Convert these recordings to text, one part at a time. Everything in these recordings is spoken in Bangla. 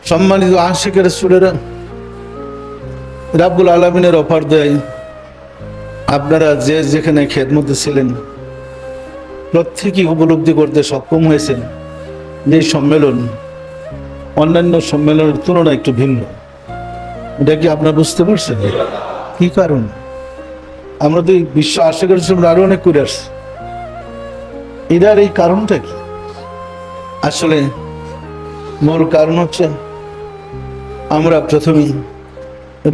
সম্মানিত আশিকের রাসূলেরা, রাব্বুল আলামিনের অফার দেয় আপনারা যে যেখানে খেদমতে ছিলেন প্রত্যেকেই উপলব্ধি করতে সক্ষম হয়েছেন যে সম্মেলন অন্যান্য সম্মেলনের তুলনায় একটু ভিন্ন। এটা কি আপনারা বুঝতে পারছেন? কি কারণ? আমরা তো এই বিশ্ব আশিকের রাসূল আরো অনেক করে আসছি। এটার এই কারণটা কি? আসলে মূল কারণ হচ্ছে আমরা প্রথমেই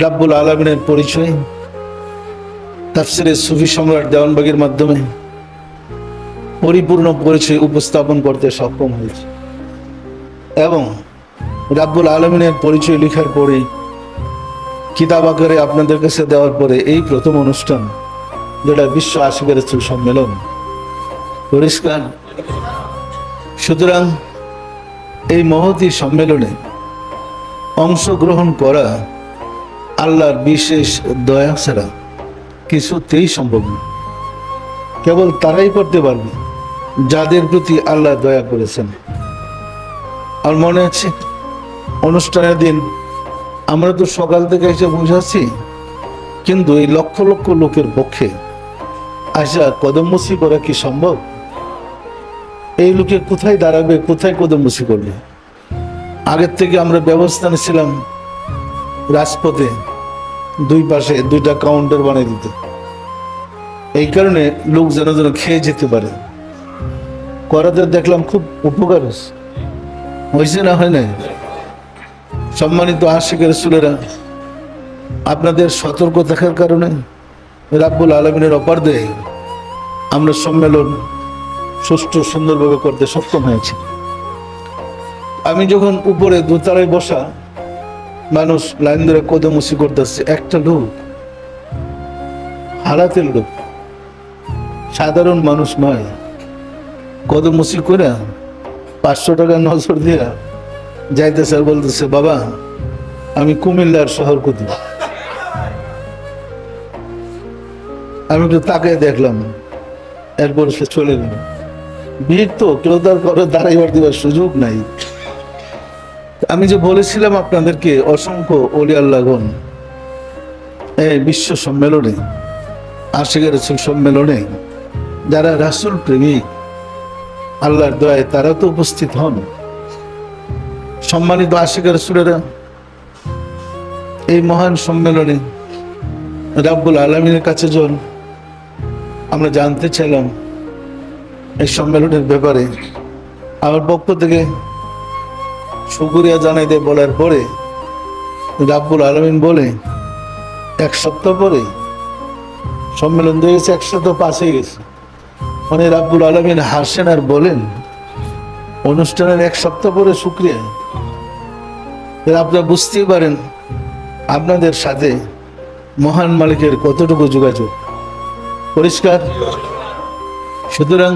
রাব্বুল আলামিনের পরিচয় তাফসীরে সুফি সম্রাট দেওয়ানবাগীর মাধ্যমে পরিপূর্ণ পরিচয় উপস্থাপন করতে সক্ষম হয়েছে এবং রাব্বুল আলামিনের পরিচয় লেখার পরে কিতাব আকারে আপনাদের কাছে দেওয়ার পরে এই প্রথম অনুষ্ঠান যেটা বিশ্ব আশিকের রাসূল সম্মেলন। পরিষ্কার? সুতরাং এই মহতী সম্মেলনে অংশগ্রহণ করা আল্লাহর বিশেষ দয়া ছাড়া কিছুতেই সম্ভব না। কেবল তারাই করতে পারবে যাদের প্রতি আল্লাহ দয়া করেছেন। আর মনে আছে অনুষ্ঠানের দিন আমরা তো সকাল থেকে এসে বুঝাচ্ছি, কিন্তু এই লক্ষ লক্ষ লোকের পক্ষে আসা কদমমুচি করা কি সম্ভব? এই লোকে কোথায় দাঁড়াবে, কোথায় কদমমুচি করবে? আগের থেকে আমরা ব্যবস্থা নিয়েছিলাম রাজপথে দুই পাশে দুইটা কাউন্টার বানিয়ে দিতে, এই কারণে লোক যেন যেন খেয়ে যেতে পারে। করাতে দেখলাম খুব উপকার হয়েছে না, হয় না? সম্মানিত আশিকের রাসূলেরা, আপনাদের সতর্ক থাকার কারণে রাব্বুল আলামিনের অপার দেয় আমরা সম্মেলন সুষ্ঠু সুন্দরভাবে করতে সক্ষম হয়েছি। আমি যখন উপরে দোতলায় বসা মানুষ লাইন ধরে কদমমুচি করতেছে, একটা লোক হারাতের লোক, সাধারণ মানুষ নয়, কদমমুচি করে 500 টাকা নজর দিয়া যাইতেছে আর বলতেছে, বাবা আমি কুমিল্লার শহর কুতু। আমি একটু তাকায় দেখলাম, এরপর সে চলে গেল। ভিড় তো, কেউ তার ঘরে দাঁড়াইবার দিবার সুযোগ নাই। আমি যে বলেছিলাম আপনাদেরকে অসংখ্য ওলি আল্লাহগণ এই বিশ্ব সম্মেলনে আশিকের রাসূল সম্মেলনে যারা রাসূল প্রেমিক আল্লাহর দয়ায় তারা তো উপস্থিত হন। সম্মানিত আশিকের রাসূলেরা, এই মহান সম্মেলনে রাব্বুল আলামিনের কাছে যখন আমরা জানতে চাইলাম এই সম্মেলনের ব্যাপারে, আমার পক্ষ থেকে শুকরিয়া জানাই দিয়ে বলার পরে রাব্বুল আলামিন বলে 1 সপ্তাহ পরে সম্মেলন দিয়েছে, 1 সপ্তাহ পাশে গেছে। মানে রাব্বুল আলামিন হাসেন আর বলেন অনুষ্ঠানের 1 সপ্তাহ পরে শুকরিয়া। আপনারা বুঝতেই পারেন আপনাদের সাথে মহান মালিকের কতটুকু যোগাযোগ। পরিষ্কার? সুতরাং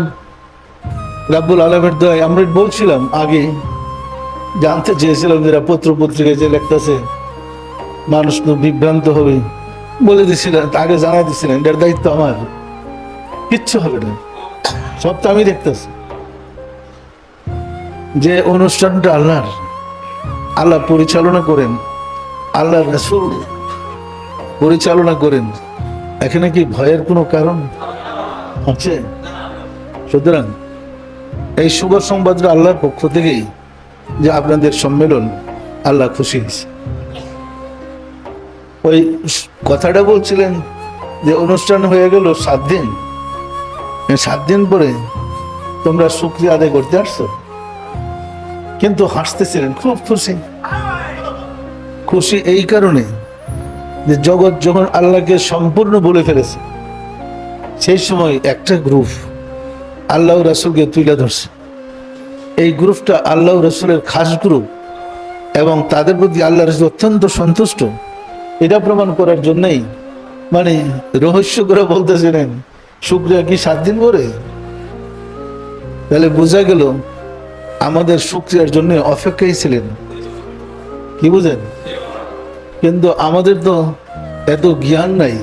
রাব্বুল আলামিনের দয়ায় আমরা বলছিলাম, আগে জানতে চেয়েছিলাম যারা পত্র পত্রিকায় যে লেখতেছে মানুষ তো বিভ্রান্ত হবে, বলে দিছিলেন, আগে জানাই দিছিলেন এটার দায়িত্ব আমার, কিচ্ছু হবে না, সব তো আমি দেখতেছি। যে অনুষ্ঠানটা আল্লাহর, আল্লাহ পরিচালনা করেন, আল্লাহ রাসূল পরিচালনা করেন, এখানে কি ভয়ের কোনো কারণ আছে? সুতরাং এই শুভ সংবাদটা আল্লাহর পক্ষ থেকেই যে আপনাদের সম্মেলন আল্লাহ খুশি হয়েছে। ওই কথাটা বলছিলেন যে অনুষ্ঠান হয়ে গেল 7 দিন, 7 দিন পরে তোমরা শুকরিয়া আদায় করতে আসছো, কিন্তু হাসতেছিলেন, খুব খুশি। খুশি এই কারণে যে জগৎ যখন আল্লাহকে সম্পূর্ণ বলে ফেলেছে, সেই সময় একটা গ্রুপ আল্লাহ রাসূলকে তুলে ধরছে। এই গ্রুপটা আল্লাহ রাসূলের খাস গ্রুপ এবং তাদের প্রতি আল্লাহ রাসূল অত্যন্ত সন্তুষ্ট, এটা প্রমাণ করার জন্যই মানে রহস্য করে বলতেছিলেন শুকরিয়া কি 7 দিন পরে। তাহলে বোঝা গেল আমাদের শুকরিয়ার জন্য অপেক্ষায় ছিলেন। কি বুঝেন? কিন্তু আমাদের তো এত জ্ঞান নাই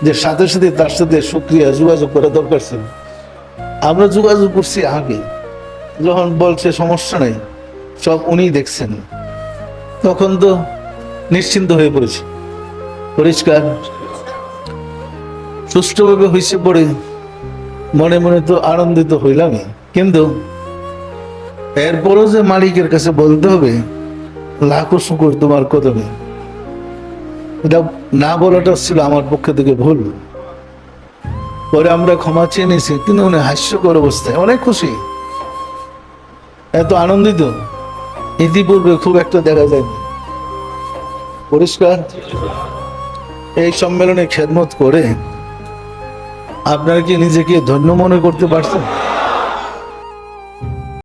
যে সাথে সাথে তার সাথে শুকরিয়া যোগাযোগ করা দরকার ছিল। আমরা যোগাযোগ করছি আগে, যখন বলছে সমস্যা নেই, সব উনি দেখছেন, তখন তো নিশ্চিন্ত হয়ে পড়েছে, পরিষ্কার সুষ্ঠুভাবে হয়েছে পড়ে মনে মনে তো আনন্দিত হইলামই, কিন্তু এরপরও যে মালিকের কাছে বলতে হবে লাখো শুকর তোমার কদমে, এটা না বলাটা ছিল আমার পক্ষ থেকে ভুল। পরে আমরা ক্ষমা চেয়ে নিয়েছি, কিন্তু উনি হাস্যকর অবস্থায় অনেক খুশি, এত আনন্দিত ইতিপূর্বে খুব একটা দেখা যায়নি। পরিষ্কার এই সম্মেলনে খেদমত করে আপনারা কি নিজেকে ধন্য মনে করতে পারছেন?